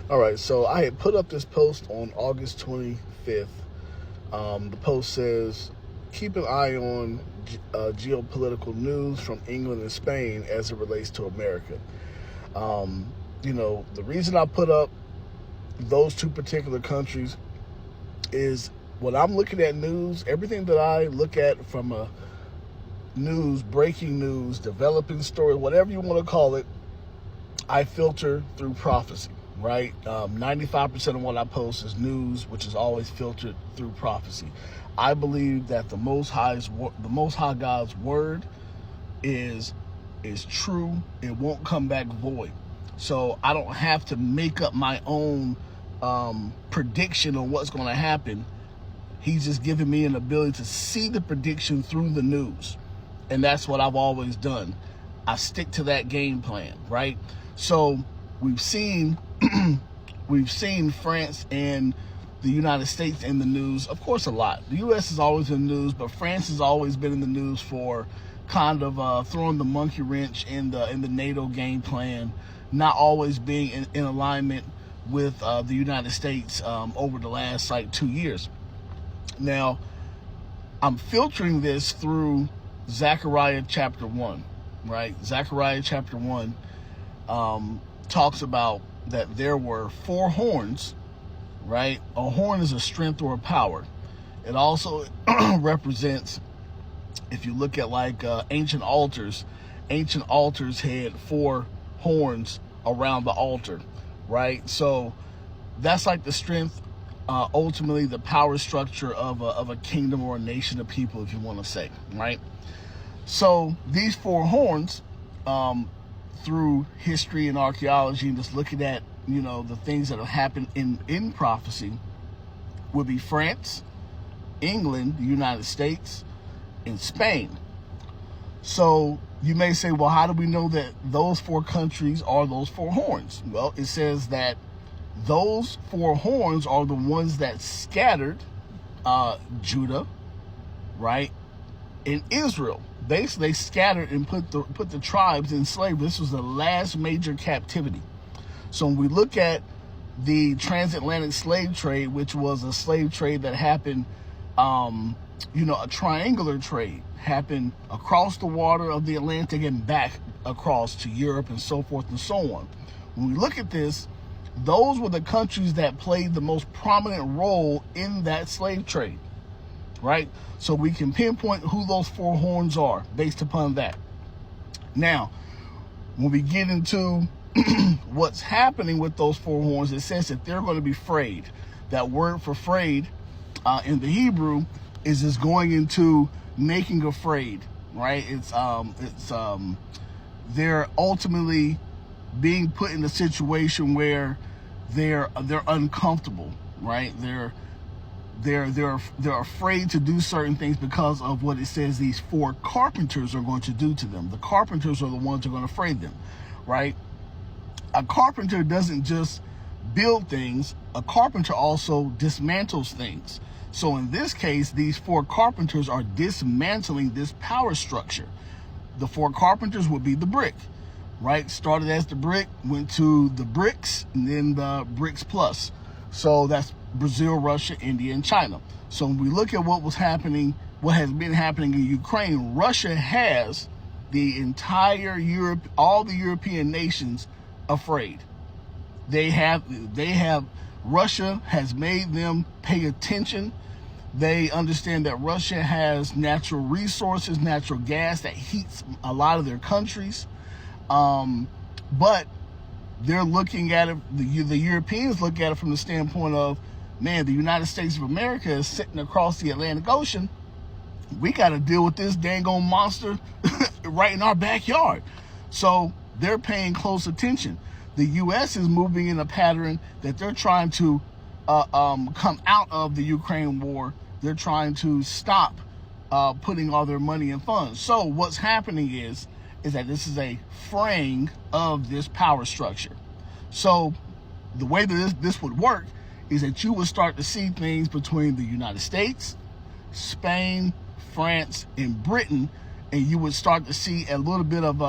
All right, so I had put up this post on August 25th. The post says, keep an eye on geopolitical news from England and Spain as it relates to America. The reason I put up those two particular countries is when I'm looking at news, everything that I look at from a news, breaking news, developing story, whatever you want to call it, I filter through prophecy, right? 95% of what I post is news, which is always filtered through prophecy. I believe that the Most High God's word is true. It won't come back void. So I don't have to make up my own prediction on what's going to happen. He's just giving me an ability to see the prediction through the news. And that's what I've always done. I stick to that game plan, right? So we've seen France and the United States in the news, of course, a lot. The U.S. is always in the news, but France has always been in the news for kind of throwing the monkey wrench in the NATO game plan, not always being in alignment with the United States over the last 2 years. Now, I'm filtering this through Zechariah chapter 1, right? Zechariah chapter 1 talks about that there were 4 horns, right? A horn is a strength or a power. It also represents, if you look at ancient altars had 4 horns around the altar, right? So that's like the strength, ultimately the power structure of a kingdom or a nation of people, if you want to say, right? So these 4 horns, through history and archaeology and just looking at, the things that have happened in prophecy, would be France, England, the United States, and Spain. So you may say, well, how do we know that those 4 countries are those 4 horns? Well, it says that those 4 horns are the ones that scattered Judah, right, and Israel. They scattered and put the tribes in slavery. This was the last major captivity. So when we look at the transatlantic slave trade, which was a slave trade that happened, a triangular trade happened across the water of the Atlantic and back across to Europe and so forth and so on. When we look at this, those were the countries that played the most prominent role in that slave trade, right? So we can pinpoint who those 4 horns are based upon that. Now, when we get into what's happening with those 4 horns, it says that they're going to be frayed. That word for frayed in the Hebrew is just going into making afraid, right? They're ultimately being put in a situation where they're uncomfortable, right? They're afraid to do certain things because of what it says these 4 carpenters are going to do to them. The carpenters are the ones who are going to fray them, right? A carpenter doesn't just build things. A carpenter also dismantles things. So in this case, these 4 carpenters are dismantling this power structure. The 4 carpenters would be the brick, right? Started as the brick, went to the BRICS, and then the BRICS Plus. So that's Brazil, Russia, India, and China. So when we look at what has been happening in Ukraine, Russia has the entire Europe, all the European nations afraid. Russia has made them pay attention. They understand that Russia has natural resources, natural gas that heats a lot of their countries. But they're looking at it, the Europeans look at it from the standpoint of, man, the United States of America is sitting across the Atlantic Ocean. We got to deal with this dang on monster right in our backyard. So they're paying close attention. The U.S. is moving in a pattern that they're trying to come out of the Ukraine war. They're trying to stop putting all their money and funds. So what's happening is that this is a fraying of this power structure. So the way that this would work is that you would start to see things between the United States, Spain, France, and Britain, and you would start to see a little bit of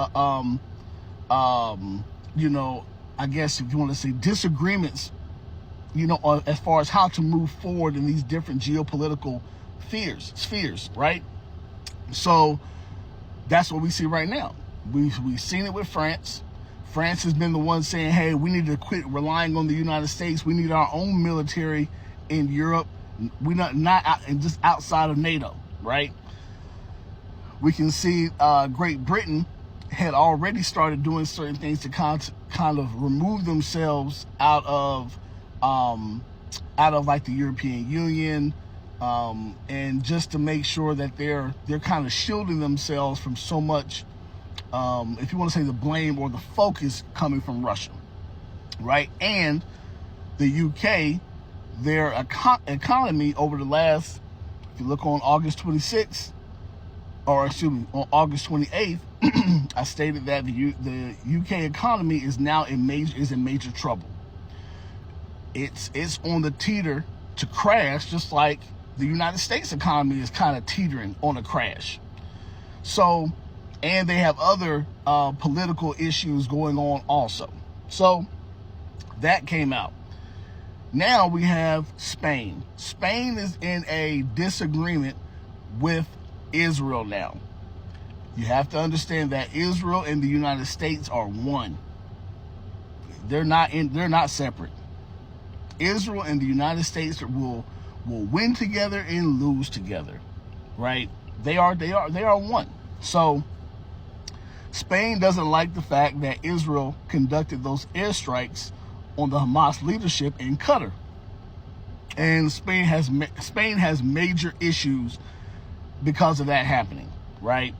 I guess if you want to say, disagreements, as far as how to move forward in these different geopolitical spheres, right? So that's what we see right now. We've seen it with France. France has been the one saying, hey, we need to quit relying on the United States. We need our own military in Europe. We're not just outside of NATO, right? We can see Great Britain had already started doing certain things to kind of remove themselves out of like the European Union, and just to make sure that they're kind of shielding themselves from so much, if you want to say, the blame or the focus coming from Russia, right? And the UK, their economy over the last, if you look on August 26th, or excuse me, on August 28th, I stated that the UK economy is now in major trouble. It's on the teeter to crash, just like the United States economy is kind of teetering on a crash. So, and they have other political issues going on also. So that came out. Now we have Spain. Spain is in a disagreement with Israel now. You have to understand that Israel and the United States are one. They're not separate. Israel and the United States will win together and lose together, right? They are one. So Spain doesn't like the fact that Israel conducted those airstrikes on the Hamas leadership in Qatar, and Spain has major issues because of that happening, right?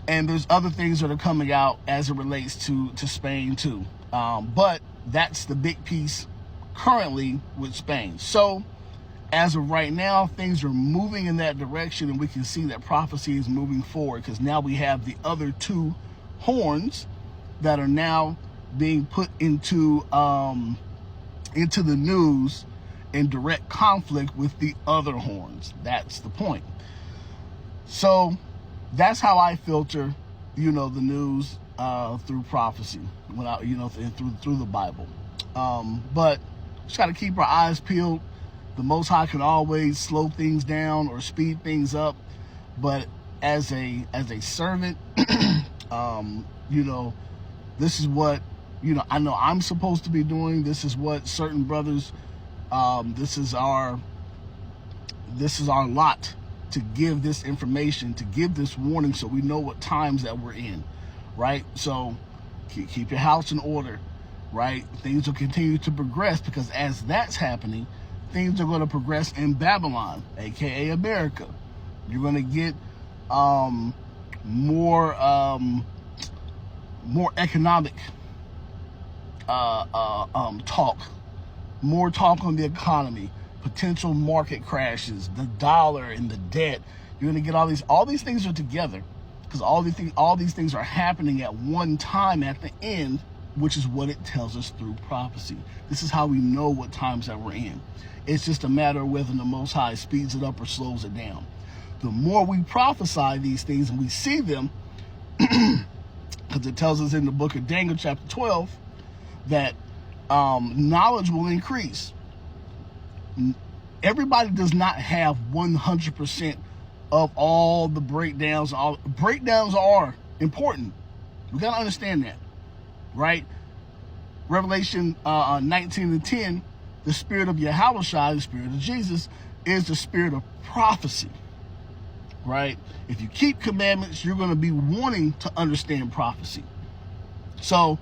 And there's other things that are coming out as it relates to Spain too, but that's the big piece currently with Spain. So as of right now, things are moving in that direction, and we can see that prophecy is moving forward, because now we have the other two horns that are now being put into the news in direct conflict with the other horns. That's the point. So that's how I filter, the news through prophecy, through the Bible. But just got to keep our eyes peeled. The Most High can always slow things down or speed things up, but as a servant, this is what I know I'm supposed to be doing. This is what certain brothers, this is our lot, to give this information, to give this warning, so we know what times that we're in, right? So keep your house in order, right? Things will continue to progress, because as that's happening, things are going to progress in Babylon, aka America. You're going to get more economic talk, more talk on the economy, potential market crashes, the dollar and the debt. You're going to get all these things are together, because all these things are happening at one time at the end, which is what it tells us through prophecy. This is how we know what times that we're in. It's just a matter of whether the Most High speeds it up or slows it down. The more we prophesy these things and we see them, because it tells us in the book of Daniel chapter 12 that knowledge will increase. Everybody does not have 100% of all the breakdowns. All breakdowns are important. We got to understand that, right? Revelation 19:10, the spirit of Yahushua, the spirit of Jesus, is the spirit of prophecy, right? If you keep commandments, you're going to be wanting to understand prophecy. So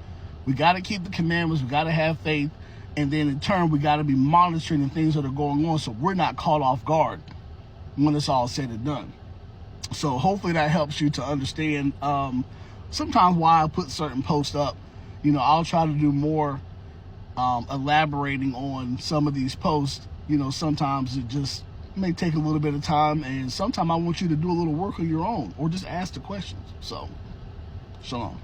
we got to keep the commandments. We got to have faith. And then in turn, we got to be monitoring the things that are going on, so we're not caught off guard when it's all said and done. So hopefully that helps you to understand sometimes why I put certain posts up. I'll try to do more elaborating on some of these posts. Sometimes it just may take a little bit of time, and sometimes I want you to do a little work on your own or just ask the questions. So, shalom.